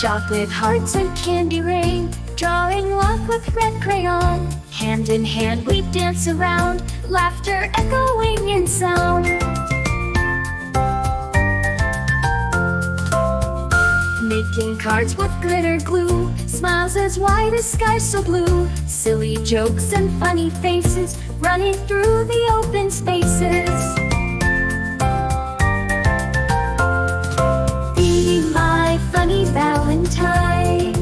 chocolate hearts and candy rain, drawing love with red crayon. Hand in hand we dance around, laughter echoing in sound. Making cards with glitter glue, smiles as white as sky so blue. Silly jokes and funny faces, running through the open spaces. Be my funny Valentine,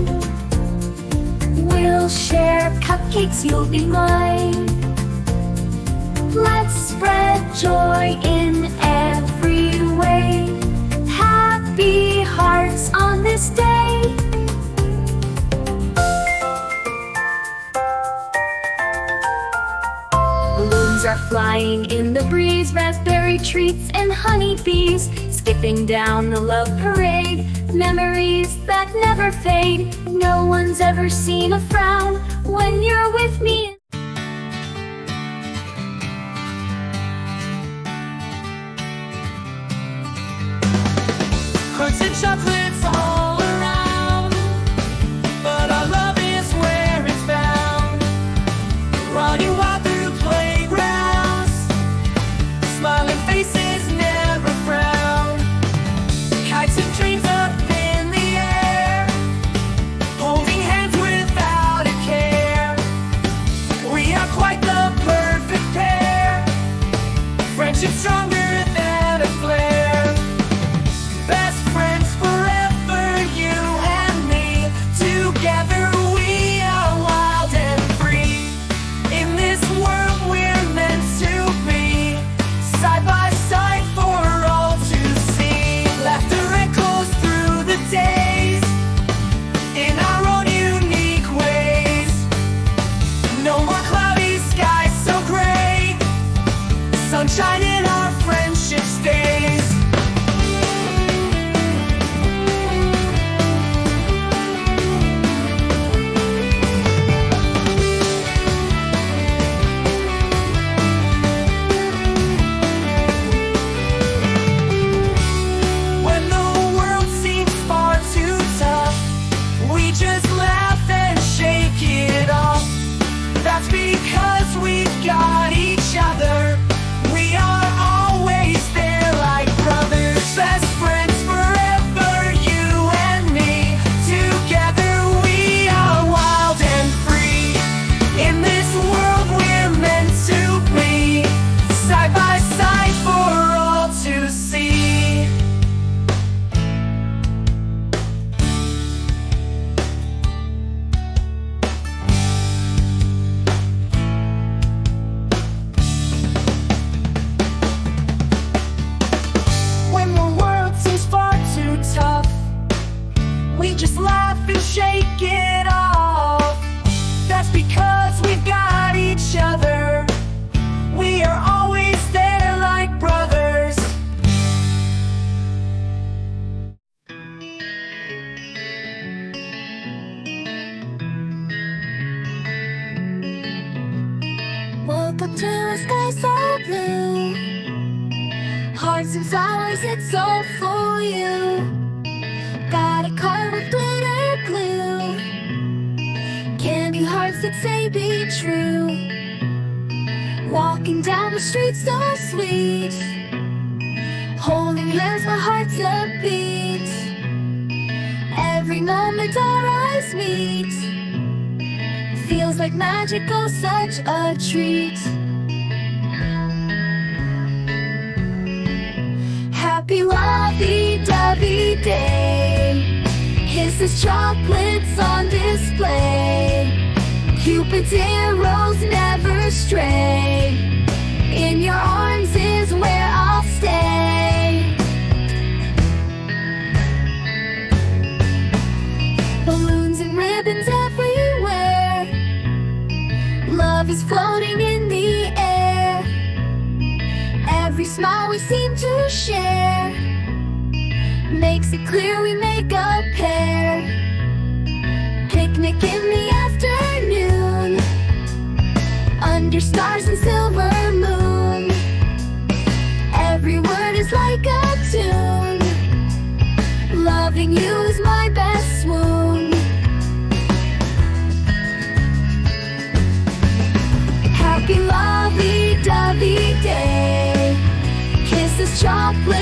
we'll share cupcakes, you'll be mine. Let's spread joy in every way. Happy hearts on this day. Balloons are flying in the breeze, raspberry treats and honeybees, skipping down the love parade, memories that never fade. No one's ever seen a frown when you're with me. Hearts and chocolates all around, but our love is where it's found. Running wild through playgrounds, smiling faces never frown. Kites and dreams up in the air, holding hands without a care. We are quite the perfect pair, friendship stronger than a flare. Best friends forever, you and me. Together we are wild and free. In this world we're meant to be, side by side for all to see. Laughter echoes through the days, in our own unique ways. No more cloudy skies so gray, sunshine in our friendship stays. Because we've got each other, we are always there like brothers. Best friends forever, you and me. Together we are wild and free. In this world we're meant to be, side by side for all to see. Tough, we just laugh and shake it off. That's because we've got each other, we are always there like brothers. Woke up to a sky so blue, hearts and flowers, it's all for you. Got a car with glitter glue, candy hearts that say be true. Walking down the street so sweet, holding hands, my heart's a beat. Every moment our eyes meet, feels like magic, oh such a treat. Happy lovey-dovey day, kisses, chocolates on display. Cupid's arrows never stray, in your arms is where I'll stay. Balloons and ribbons everywhere, love is floating in the air. Every smile we seem to share makes it clear we make a pair. Picnic in the afternoon, under stars and silver moon. Every word is like a tune, loving you is my best swoon. chocolate